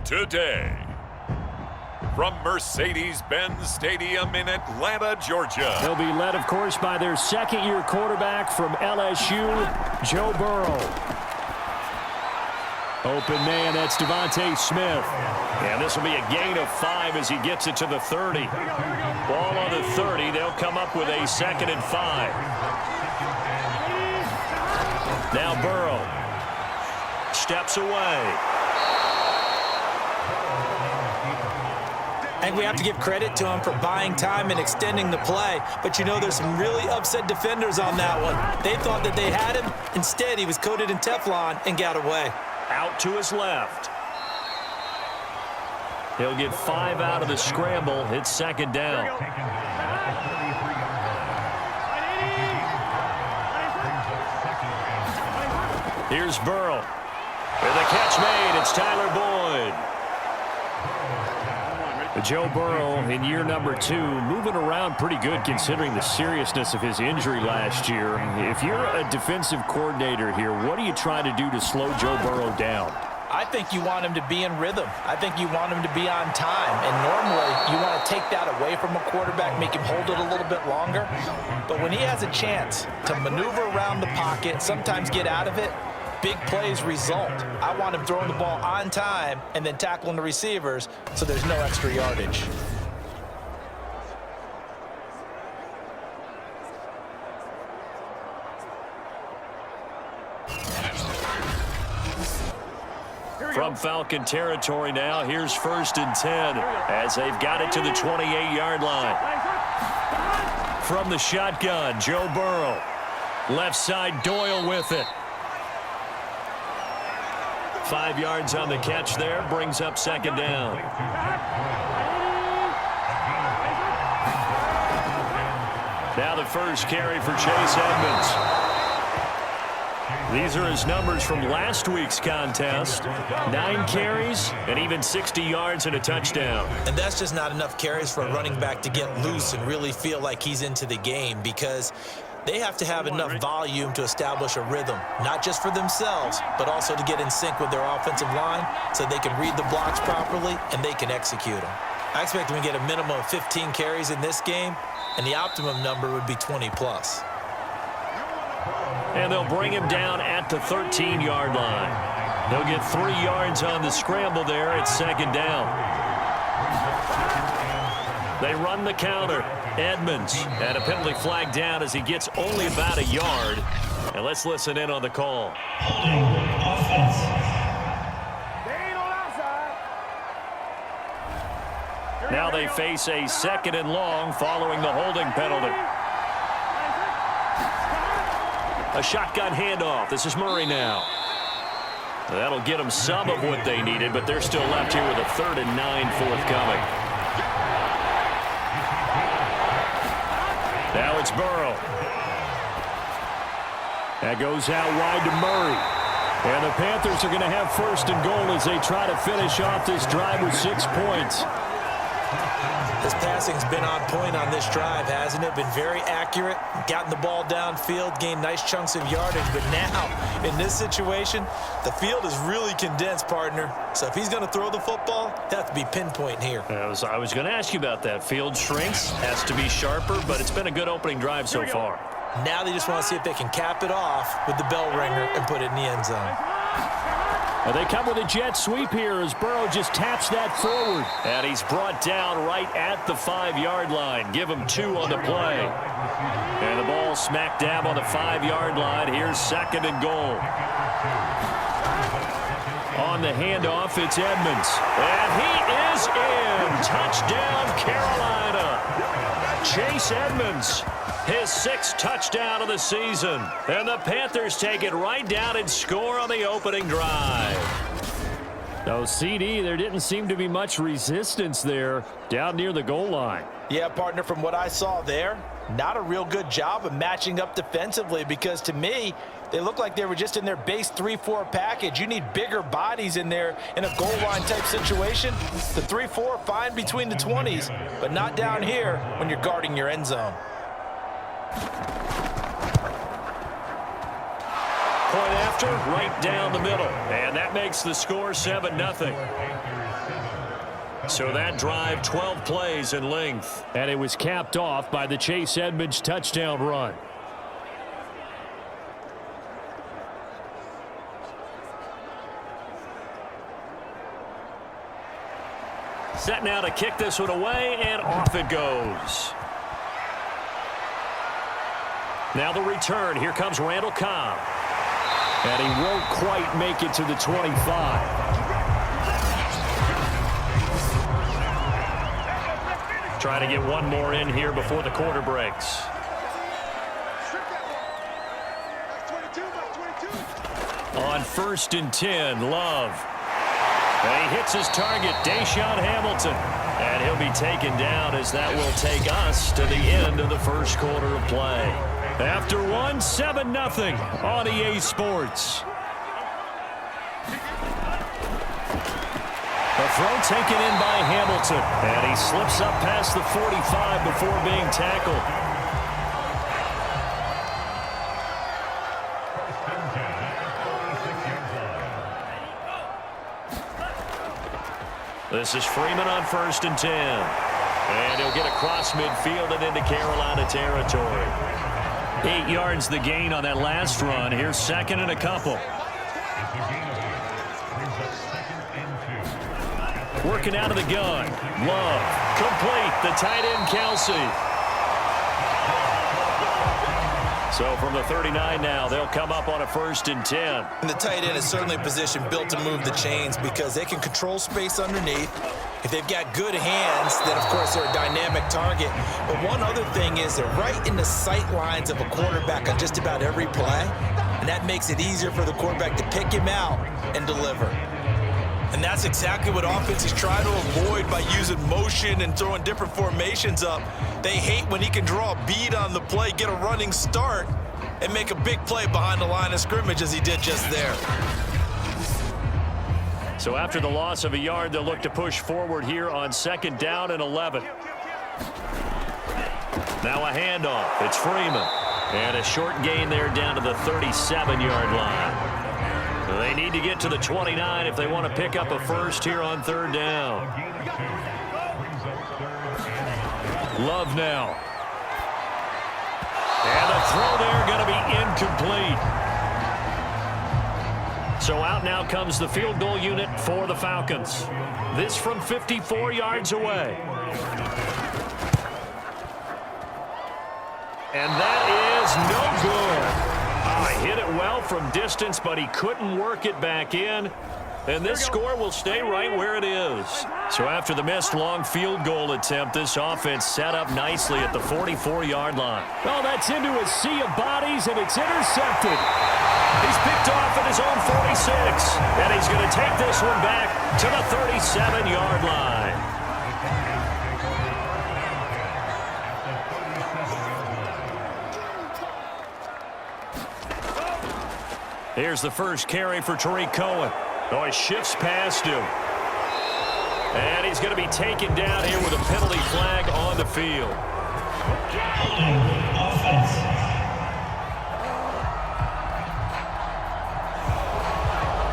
today. From Mercedes-Benz Stadium in Atlanta, Georgia. They'll be led, of course, by their second-year quarterback from LSU, Joe Burrow. Open man, that's Devontae Smith. And this will be a gain of 5 as he gets it to the 30. Ball on the 30. They'll come up with a 2nd and 5. Now Burrow steps away. I think we have to give credit to him for buying time and extending the play. But, you know, there's some really upset defenders on that one. They thought that they had him. Instead, he was coated in Teflon and got away. Out to his left. He'll get 5 out of the scramble. It's 2nd down. Here's Burrow. With a catch made, it's Tyler Boyd. Joe Burrow in year number 2, moving around pretty good considering the seriousness of his injury last year. If you're a defensive coordinator here, what do you try to do to slow Joe Burrow down? I think you want him to be in rhythm. I think you want him to be on time. And normally you want to take that away from a quarterback, make him hold it a little bit longer. But when he has a chance to maneuver around the pocket, sometimes get out of it, big plays result. I want him throwing the ball on time and then tackling the receivers so there's no extra yardage. From Falcon territory now, here's 1st and 10 as they've got it to the 28-yard line. From the shotgun, Joe Burrow. Left side, Doyle with it. 5 yards on the catch there, brings up 2nd down. Now the first carry for Chase Edmonds. These are his numbers from last week's contest. 9 carries and even 60 yards and a touchdown. And that's just not enough carries for a running back to get loose and really feel like he's into the game, because they have to have enough volume to establish a rhythm, not just for themselves, but also to get in sync with their offensive line so they can read the blocks properly and they can execute them. I expect them to get a minimum of 15 carries in this game, and the optimum number would be 20 plus. And they'll bring him down at the 13-yard line. They'll get 3 yards on the scramble there. It's 2nd down. They run the counter. Edmonds, and a penalty flag down as he gets only about a yard. And let's listen in on the call. Holding offense. Now they face a 2nd and long following the holding penalty. A shotgun handoff. This is Murray now. That'll get them some of what they needed, but they're still left here with a 3rd and 9 forthcoming. Now it's Burrow. That goes out wide to Murray. And the Panthers are going to have 1st and goal as they try to finish off this drive with 6 points. His passing's been on point on this drive, hasn't it? Been very accurate, gotten the ball downfield, gained nice chunks of yardage. But now, in this situation, the field is really condensed, partner. So if he's going to throw the football, it has to be pinpoint here. I was going to ask you about that. Field shrinks, has to be sharper, but it's been a good opening drive so far. Now they just want to see if they can cap it off with the bell ringer and put it in the end zone. Well, they come with a jet sweep here as Burrow just taps that forward. And he's brought down right at the 5-yard line. Give him 2 on the play. And the ball smack dab on the 5-yard line. Here's 2nd and goal. On the handoff, it's Edmonds. And he is in. Touchdown, Carolina. Chase Edmonds. His 6th touchdown of the season. And the Panthers take it right down and score on the opening drive. No, CD, there didn't seem to be much resistance there down near the goal line. Yeah, partner, from what I saw there, not a real good job of matching up defensively, because to me, they look like they were just in their base 3-4 package. You need bigger bodies in there in a goal line type situation. The 3-4, fine between the 20s, but not down here when you're guarding your end zone. going after? Right down the middle. And that makes the score 7-0. So that drive, 12 plays in length. And it was capped off by the Chase Edmonds touchdown run. Set now to kick this one away, and off it goes. Now the return. Here comes Randall Cobb. And he won't quite make it to the 25. Trying to get one more in here before the quarter breaks. On 1st and 10, Love. And he hits his target, Deshaun Hamilton. And he'll be taken down as that will take us to the end of the first quarter of play. After one, 7-0 on EA Sports. A throw taken in by Hamilton. And he slips up past the 45 before being tackled. This is Freeman on 1st and 10. And he'll get across midfield and into Carolina territory. 8 yards the gain on that last run. Here's 2nd and a couple. Working out of the gun. Love. Complete. The tight end, Kelsey. So from the 39 now, they'll come up on a 1st and 10. And the tight end is certainly a position built to move the chains because they can control space underneath. If they've got good hands, then, of course, they're a dynamic target. But one other thing is they're right in the sight lines of a quarterback on just about every play. And that makes it easier for the quarterback to pick him out and deliver. And that's exactly what offenses try to avoid by using motion and throwing different formations up. They hate when he can draw a bead on the play, get a running start, and make a big play behind the line of scrimmage as he did just there. So after the loss of a yard, they'll look to push forward here on 2nd down and 11. Now a handoff. It's Freeman. And a short gain there down to the 37-yard line. They need to get to the 29 if they want to pick up a first here on 3rd down. Love now. And the throw there going to be incomplete. So out now comes the field goal unit for the Falcons. This from 54 yards away. And that is no good. He hit it well from distance, but he couldn't work it back in. And this score will stay right where it is. So after the missed long field goal attempt, this offense set up nicely at the 44-yard line. Well, that's into a sea of bodies, and it's intercepted. He's picked off at his own 46. And he's going to take this one back to the 37-yard line. Here's the first carry for Tariq Cohen. Oh, he shifts past him. And he's going to be taken down here with a penalty flag on the field. Offense.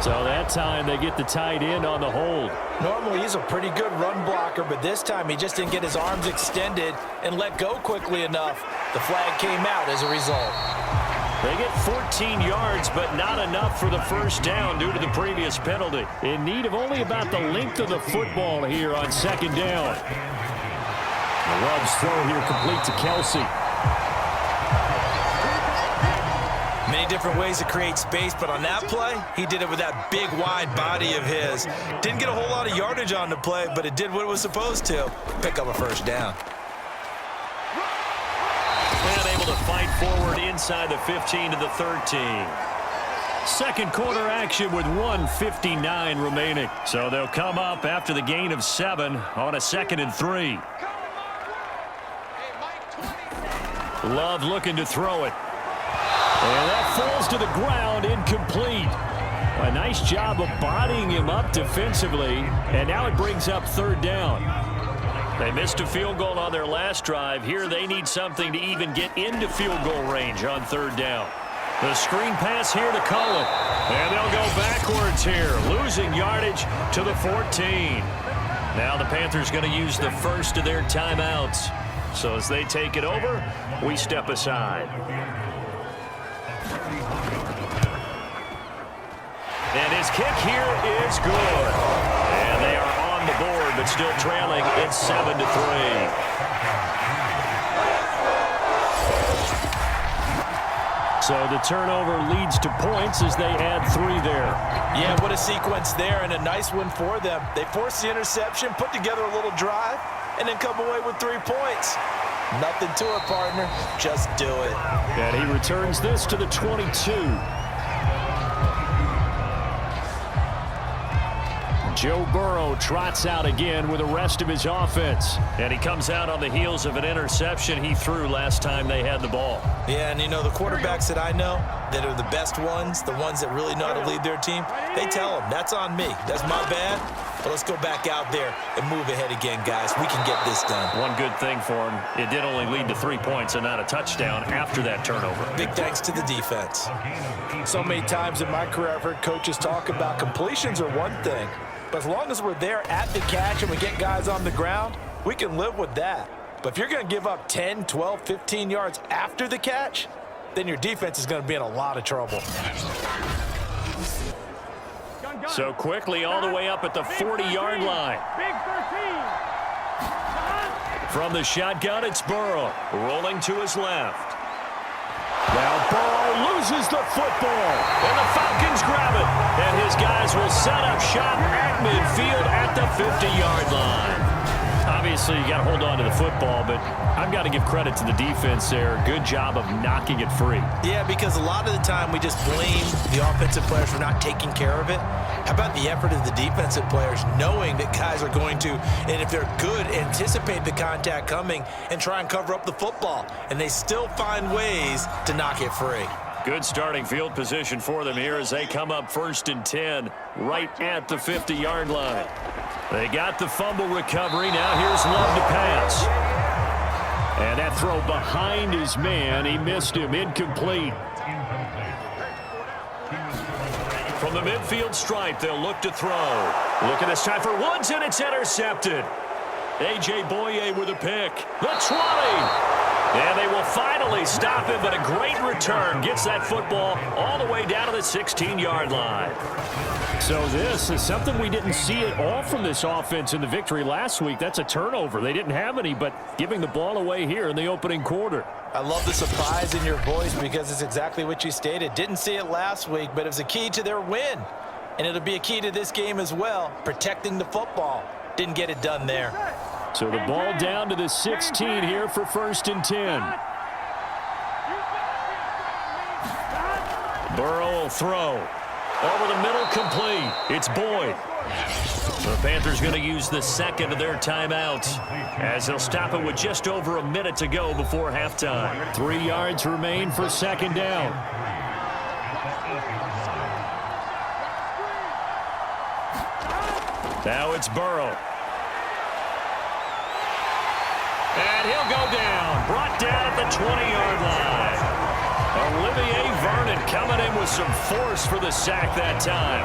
So that time they get the tight end on the hold. Normally he's a pretty good run blocker, but this time he just didn't get his arms extended and let go quickly enough. The flag came out as a result. They get 14 yards, but not enough for the first down due to the previous penalty. In need of only about the length of the football here on 2nd down. Love's throw here complete to Kelsey. Many different ways to create space, but on that play, he did it with that big, wide body of his. Didn't get a whole lot of yardage on the play, but it did what it was supposed to. Pick up a first down. And able to fight forward inside the 15 to the 13. Second quarter action with 1:59 remaining. So they'll come up after the gain of 7 on a 2nd and 3. Love looking to throw it. And that falls to the ground, incomplete. A nice job of bodying him up defensively. And now it brings up 3rd down. They missed a field goal on their last drive. Here they need something to even get into field goal range on 3rd down. The screen pass here to Cohen. And they'll go backwards here, losing yardage to the 14. Now the Panthers going to use the first of their timeouts. So as they take it over, we step aside. And his kick here is good. And they are on the board, but still trailing. It's 7-3. So the turnover leads to points as they add 3 there. Yeah, what a sequence there, and a nice one for them. They force the interception, put together a little drive, and then come away with 3 points. Nothing to it, partner. Just do it. And he returns this to the 22. Joe Burrow trots out again with the rest of his offense. And he comes out on the heels of an interception he threw last time they had the ball. Yeah, and you know, the quarterbacks that I know that are the best ones, the ones that really know how to lead their team, they tell them, that's on me. That's my bad. But let's go back out there and move ahead again, guys. We can get this done. One good thing for him, it did only lead to 3 points and not a touchdown after that turnover. Big thanks to the defense. So many times in my career, I've heard coaches talk about completions are one thing. But as long as we're there at the catch and we get guys on the ground, we can live with that. But if you're going to give up 10, 12, 15 yards after the catch, then your defense is going to be in a lot of trouble. So quickly all the way up at the 40-yard line. From the shotgun, it's Burrow rolling to his left. Now Burrow loses the football. And the Falcons grab it. And his guys will set up shop at midfield at the 50-yard line. Obviously, you got to hold on to the football, but I've got to give credit to the defense there. Good job of knocking it free. Yeah, because a lot of the time we just blame the offensive players for not taking care of it. How about the effort of the defensive players knowing that guys are going to, and if they're good, anticipate the contact coming and try and cover up the football. And they still find ways to knock it free. Good starting field position for them here as they come up 1st and 10 right at the 50-yard line. They got the fumble recovery. Now here's Love to pass. And that throw behind his man. He missed him. Incomplete. From the midfield stripe, they'll look to throw. Look at this time for Woods, and it's intercepted. A.J. Boye with a pick. The 20. And they will finally stop him, but a great return gets that football all the way down to the 16-yard line. So this is something we didn't see at all from this offense in the victory last week. That's a turnover. They didn't have any, but giving the ball away here in the opening quarter. I love the surprise in your voice because it's exactly what you stated. Didn't see it last week, but it was a key to their win. And it'll be a key to this game as well, protecting the football. Didn't get it done there. So the ball down to the 16 here for 1st and 10. Burrow will throw. Over the middle, complete. It's Boyd. The Panthers going to use the second of their timeouts as they'll stop it with just over a minute to go before halftime. 3 yards remain for 2nd down. Now it's Burrow. And he'll go down. Brought down at the 20-yard line. Olivier Vernon coming in with some force for the sack that time.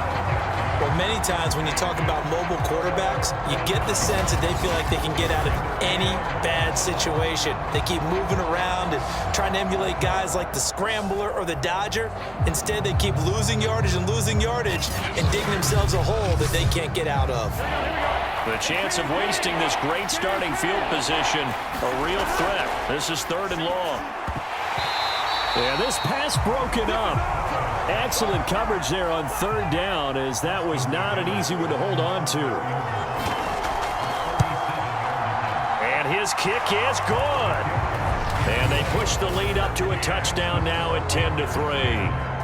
Well, many times when you talk about mobile quarterbacks, you get the sense that they feel like they can get out of any bad situation. They keep moving around and trying to emulate guys like the scrambler or the dodger. Instead, they keep losing yardage and digging themselves a hole that they can't get out of. The chance of wasting this great starting field position, a real threat. This is 3rd and long. Yeah, this pass broken up. Excellent coverage there on 3rd down, as that was not an easy one to hold on to. And his kick is good. And they push the lead up to a touchdown now at 10-3.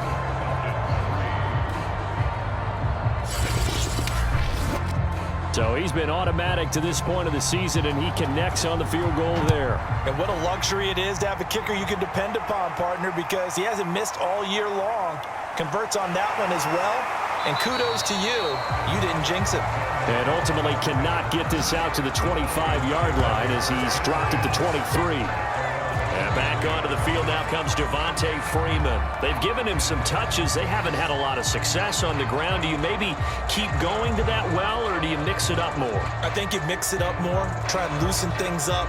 So he's been automatic to this point of the season, and he connects on the field goal there. And what a luxury it is to have a kicker you can depend upon, partner, because he hasn't missed all year long. Converts on that one as well. And kudos to you. You didn't jinx it. And ultimately cannot get this out to the 25-yard line as he's dropped at the 23. And back onto the field now comes Devontae Freeman. They've given him some touches. They haven't had a lot of success on the ground. Do you maybe keep going to that well, or do you mix it up more? I think you mix it up more, try and loosen things up.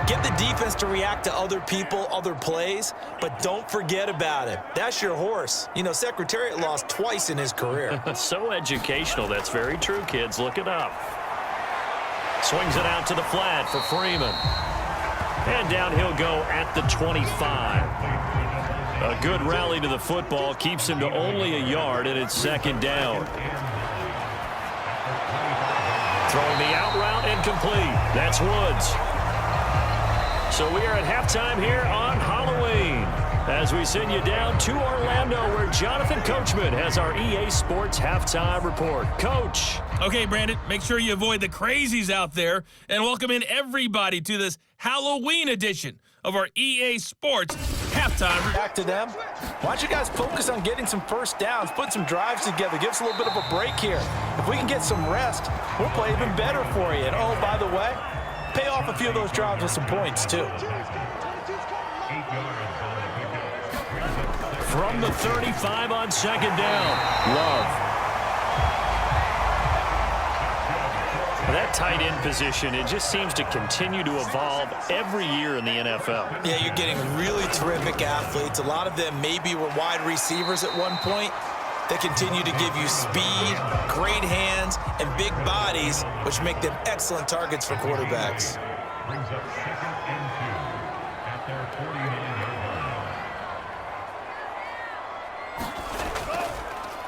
Get the defense to react to other people, other plays, but don't forget about it. That's your horse. You know, Secretariat lost twice in his career. So educational. That's very true, kids. Look it up. Swings it out to the flat for Freeman. And down he'll go at the 25. A good rally to the football keeps him to only a yard, and it's second down. Throwing the out route incomplete. That's Woods. So we are at halftime here on Halloween as we send you down to Orlando, where Jonathan Coachman has our EA Sports halftime report. Coach. Okay, Brandon, make sure you avoid the crazies out there and welcome in everybody to this Halloween edition of our EA Sports halftime. Back to them. Why don't you guys focus on getting some first downs, put some drives together, give us a little bit of a break here. If we can get some rest, we'll play even better for you. And oh, by the way, pay off a few of those drives with some points, too. From the 35 on second down, Love. That tight end position, it just seems to continue to evolve every year in the NFL. Yeah, you're getting really terrific athletes. A lot of them maybe were wide receivers at one point. They continue to give you speed, great hands, and big bodies, which make them excellent targets for quarterbacks.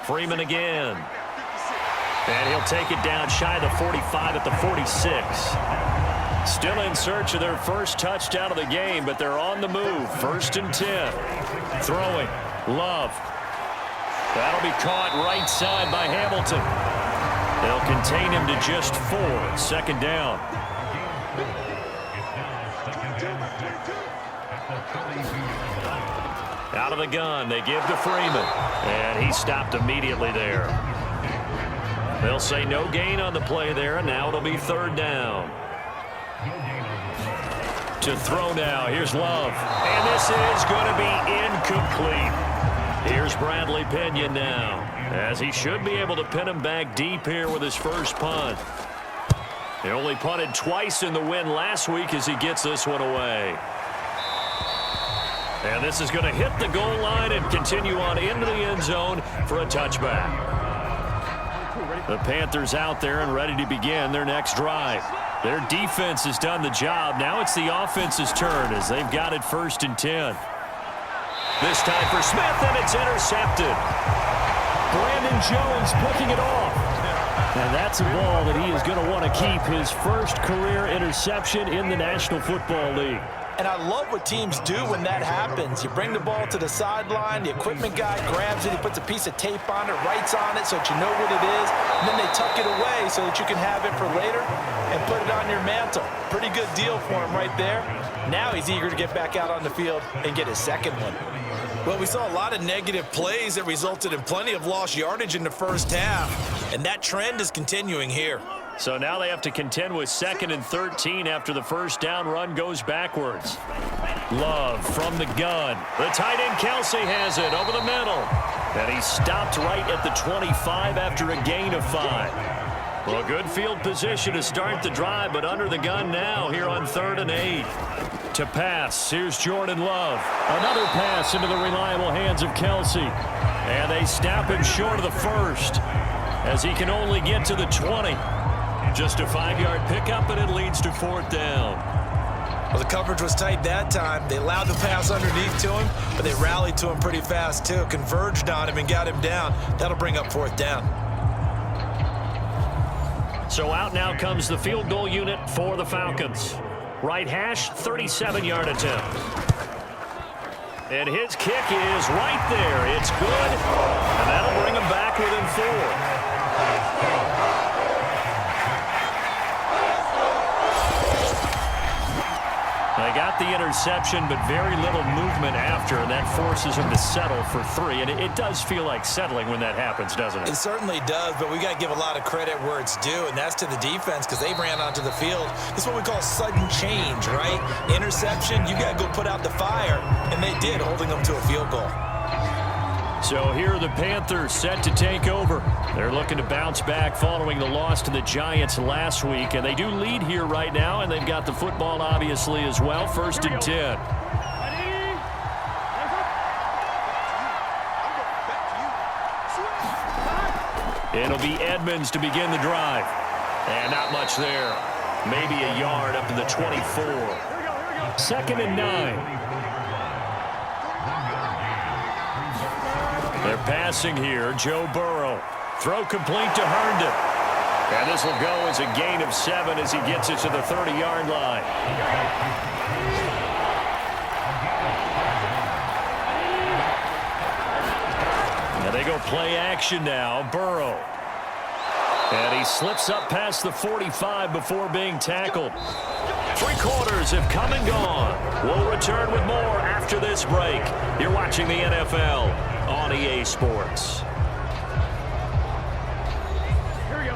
Freeman again. And he'll take it down shy of the 45 at the 46. Still in search of their first touchdown of the game, but they're on the move. 1st and 10. Throwing. Love. That'll be caught right side by Hamilton. They'll contain him to just 4. 2nd down. Out of the gun, they give to Freeman. And he stopped immediately there. They'll say no gain on the play there, and now it'll be 3rd down. To throw now, here's Love. And this is going to be incomplete. Here's Bradley Pinion now, as he should be able to pin him back deep here with his first punt. He only punted twice in the win last week as he gets this one away. And this is going to hit the goal line and continue on into the end zone for a touchback. The Panthers out there and ready to begin their next drive. Their defense has done the job. Now it's the offense's turn as they've got it 1st and 10. This time for Smith, and it's intercepted. Brandon Jones picking it off. And that's a ball that he is going to want to keep, his first career interception in the National Football League. And I love what teams do when that happens. You bring the ball to the sideline, the equipment guy grabs it, he puts a piece of tape on it, writes on it so that you know what it is, and then they tuck it away so that you can have it for later and put it on your mantle. Pretty good deal for him right there. Now he's eager to get back out on the field and get his second one. Well, we saw a lot of negative plays that resulted in plenty of lost yardage in the first half, and that trend is continuing here. So now they have to contend with 2nd and 13 after the first down run goes backwards. Love from the gun. The tight end Kelsey has it over the middle. And he stopped right at the 25 after a gain of 5. Well, good field position to start the drive, but under the gun now here on 3rd and 8. To pass, here's Jordan Love. Another pass into the reliable hands of Kelsey. And they stop him short of the 1st as he can only get to the 20. Just a 5-yard pickup, and it leads to 4th down. Well, the coverage was tight that time. They allowed the pass underneath to him, but they rallied to him pretty fast, too. Converged on him and got him down. That'll bring up 4th down. So out now comes the field goal unit for the Falcons. Right hash, 37-yard attempt. And his kick is right there. It's good, and that'll bring him back within 4. They got got the interception, but very little movement after, and that forces him to settle for 3. And it does feel like settling when that happens, doesn't it? It certainly does, but we got to give a lot of credit where it's due, and that's to the defense because they ran onto the field. This is what we call sudden change, right? Interception, you got to go put out the fire, and they did, holding them to a field goal. So here are the Panthers set to take over. They're looking to bounce back following the loss to the Giants last week, and they do lead here right now, and they've got the football obviously as well. 1st and 10. It'll be Edmonds to begin the drive. And not much there. Maybe a yard up to the 24. 2nd and 9. They're passing here. Joe Burrow. Throw complete to Herndon. And this will go as a gain of 7 as he gets it to the 30-yard line. Now they go play action now. Burrow. And he slips up past the 45 before being tackled. 3 quarters have come and gone. We'll return with more after this break. You're watching the NFL on EA Sports. Here we go.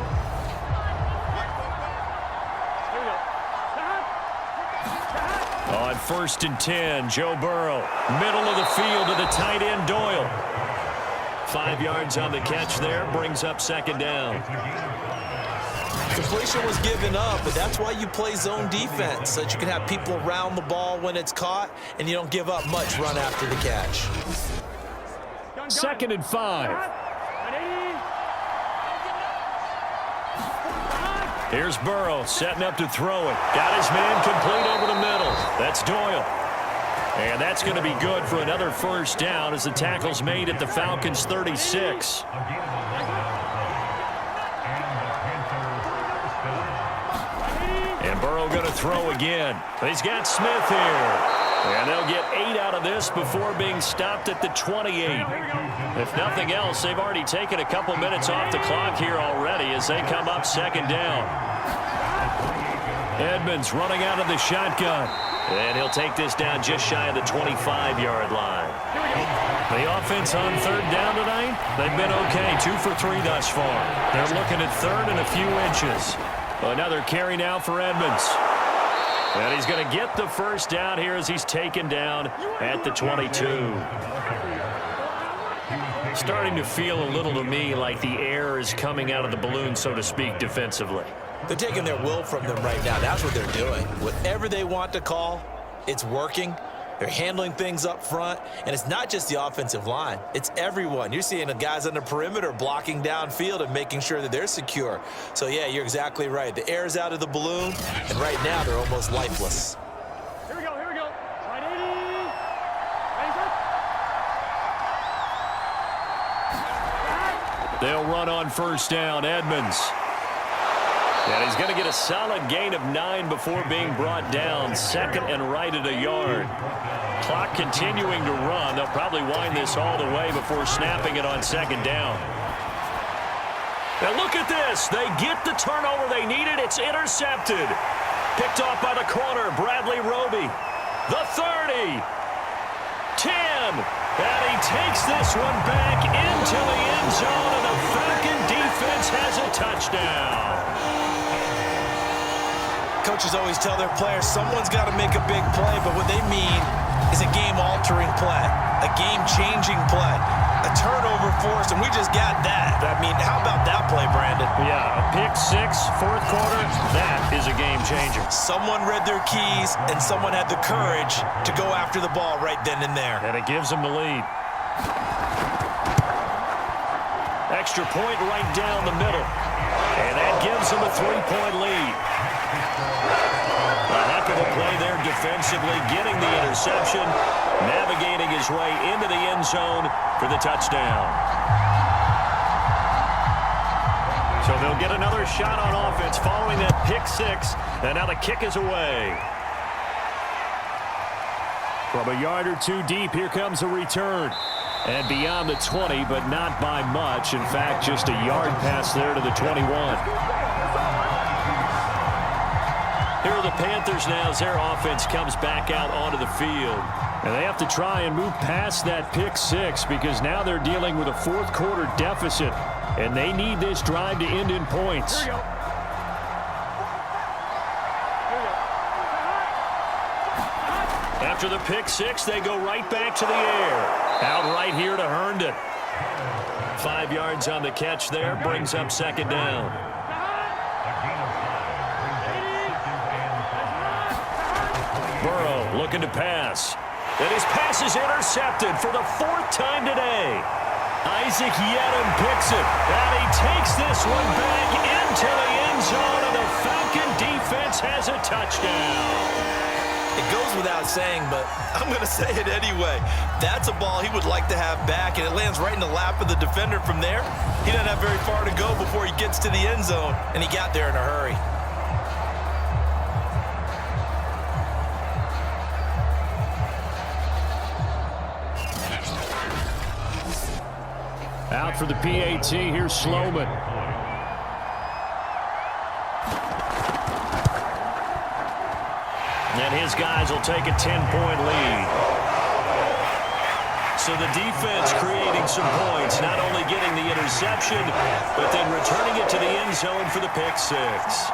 On 1st and 10, Joe Burrow. Middle of the field to the tight end, Doyle. 5 yards on the catch there, brings up 2nd down. Completion was given up, but that's why you play zone defense, so that you can have people around the ball when it's caught, and you don't give up much run after the catch. 2nd and 5. Here's Burrow setting up to throw it. Got his man complete over the middle. That's Doyle. And that's going to be good for another 1st down as the tackle's made at the Falcons' 36. And Burrow going to throw again. He's got Smith here. And they'll get 8 out of this before being stopped at the 28. If nothing else, they've already taken a couple minutes off the clock here already as they come up 2nd down. Edmonds running out of the shotgun. And he'll take this down just shy of the 25-yard line. The offense on 3rd down tonight, they've been okay. 2 for 3 thus far. They're looking at 3rd and a few inches. Another carry now for Edmonds. And he's going to get the 1st down here as he's taken down at the 22. Starting to feel a little to me like the air is coming out of the balloon, so to speak, defensively. They're taking their will from them right now. That's what they're doing. Whatever they want to call, it's working. They're handling things up front, and it's not just the offensive line. It's everyone. You're seeing the guys on the perimeter blocking downfield and making sure that they're secure. So, yeah, you're exactly right. The air's out of the balloon, and right now they're almost lifeless. Here we go, here we go. Right 80. They'll run on 1st down. Edmonds. And he's going to get a solid gain of 9 before being brought down. 2nd and right at a yard. Clock continuing to run. They'll probably wind this all the way before snapping it on 2nd down. Now look at this. They get the turnover they needed. It's intercepted. Picked off by the corner, Bradley Roby. The 30. 10. And he takes this one back into the end zone, and the Falcon defense has a touchdown. Coaches always tell their players someone's got to make a big play, but what they mean is a game-altering play, a game-changing play, a turnover force, and we just got that. I mean, how about that play, Brandon? Yeah, a pick 6, 4th quarter, that is a game-changer. Someone read their keys, and someone had the courage to go after the ball right then and there. And it gives them the lead. Extra point right down the middle. And that gives them a 3-point lead. A heck of a play there defensively, getting the interception, navigating his way into the end zone for the touchdown. So they'll get another shot on offense following that pick 6, and now the kick is away. From a yard or 2 deep, here comes a return. And beyond the 20, but not by much. In fact, just a yard pass there to the 21. Here are the Panthers now as their offense comes back out onto the field. And they have to try and move past that pick six because now they're dealing with a fourth quarter deficit. And they need this drive to end in points. Here we go. After the pick six, they go right back to the air. Out right here to Herndon. 5 yards on the catch there, brings up second down. Burrow looking to pass. And his pass is intercepted for the 4th time today. Isaac Yedem picks it. And he takes this one back into the end zone, and the Falcon defense has a touchdown. It goes without saying, but I'm going to say it anyway. That's a ball he would like to have back, and it lands right in the lap of the defender from there. He doesn't have very far to go before he gets to the end zone, and he got there in a hurry. Out for the PAT, here's Sloman. And his guys will take a 10-point lead. So the defense creating some points, not only getting the interception, but then returning it to the end zone for the pick six.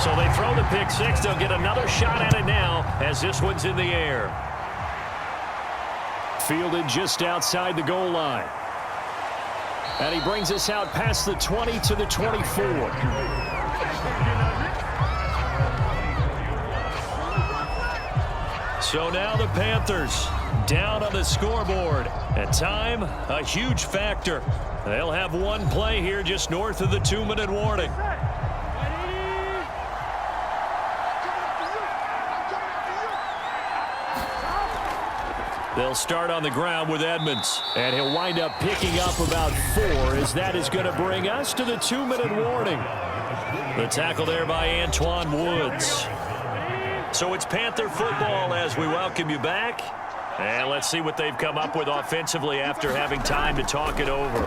So they throw the pick six. They'll get another shot at it now as this one's in the air. Fielded just outside the goal line. And he brings us out past the 20 to the 24. So now the Panthers down on the scoreboard. At time, a huge factor. They'll have one play here just north of the 2-minute warning. They'll start on the ground with Edmonds. And he'll wind up picking up about 4 as that is going to bring us to the 2-minute warning. The tackle there by Antoine Woods. So it's Panther football as we welcome you back. And let's see what they've come up with offensively after having time to talk it over.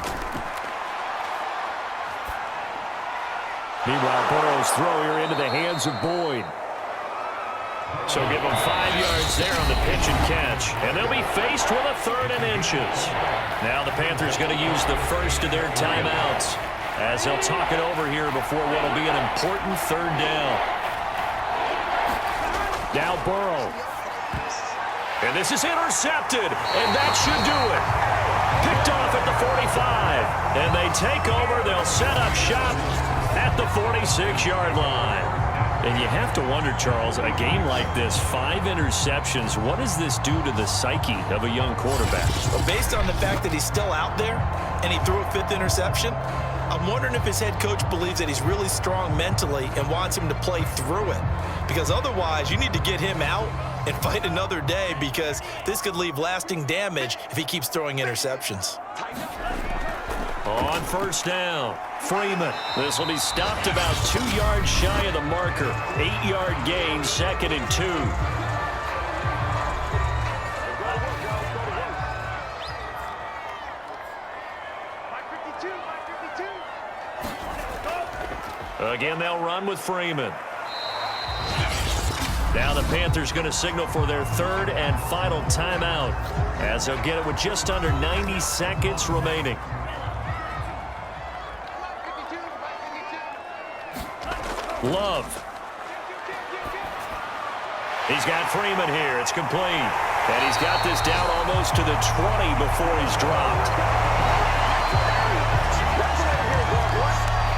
Meanwhile, Burrow's throw here into the hands of Boyd. So give them 5 yards there on the pitch and catch. And they'll be faced with a 3rd and inches. Now the Panthers going to use the first of their timeouts as they'll talk it over here before what will be an important 3rd down. Now Burrow. And this is intercepted, and that should do it. Picked off at the 45. And they take over. They'll set up shop at the 46-yard line. And you have to wonder, Charles, a game like this, 5 interceptions, what does this do to the psyche of a young quarterback? Well, based on the fact that he's still out there and he threw a 5th interception, I'm wondering if his head coach believes that he's really strong mentally and wants him to play through it. Because otherwise, you need to get him out and fight another day because this could leave lasting damage if he keeps throwing interceptions. On first down, Freeman. This will be stopped about 2 yards shy of the marker. 8-yard gain, 2nd and 2. Again, they'll run with Freeman. Now the Panthers going to signal for their 3rd and final timeout as they'll get it with just under 90 seconds remaining. Love. He's got Freeman here. It's complete. And he's got this down almost to the 20 before he's dropped.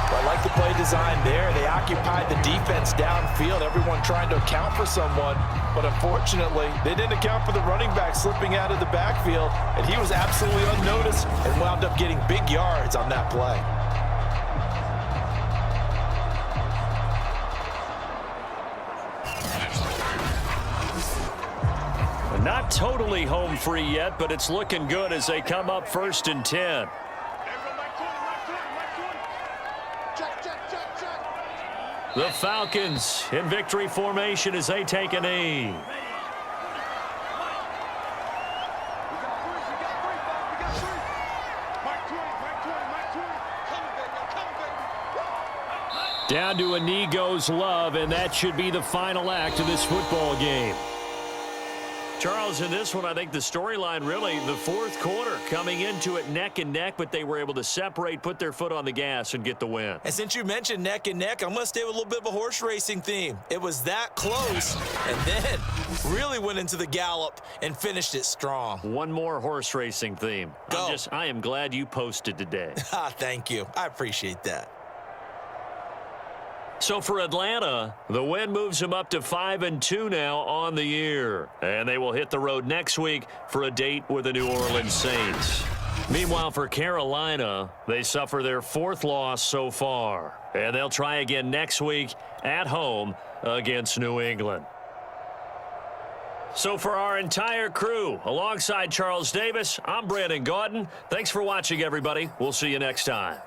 I like the play design there. They occupied the defense downfield, everyone trying to account for someone. But unfortunately, they didn't account for the running back slipping out of the backfield, and he was absolutely unnoticed and wound up getting big yards on that play. Not totally home free yet, but it's looking good as they come up 1st and 10. The Falcons in victory formation as they take a knee. Down to a knee goes Love, and that should be the final act of this football game. Charles, in this one, I think the storyline really, the fourth quarter, coming into it neck and neck, but they were able to separate, put their foot on the gas, and get the win. And since you mentioned neck and neck, I'm going to stay with a little bit of a horse racing theme. It was that close, and then really went into the gallop and finished it strong. One more horse racing theme. Go. I am glad you posted today. Thank you. I appreciate that. So for Atlanta, the win moves them up to 5-2 now on the year. And they will hit the road next week for a date with the New Orleans Saints. Meanwhile, for Carolina, they suffer their fourth loss so far. And they'll try again next week at home against New England. So for our entire crew, alongside Charles Davis, I'm Brandon Gaudin. Thanks for watching, everybody. We'll see you next time.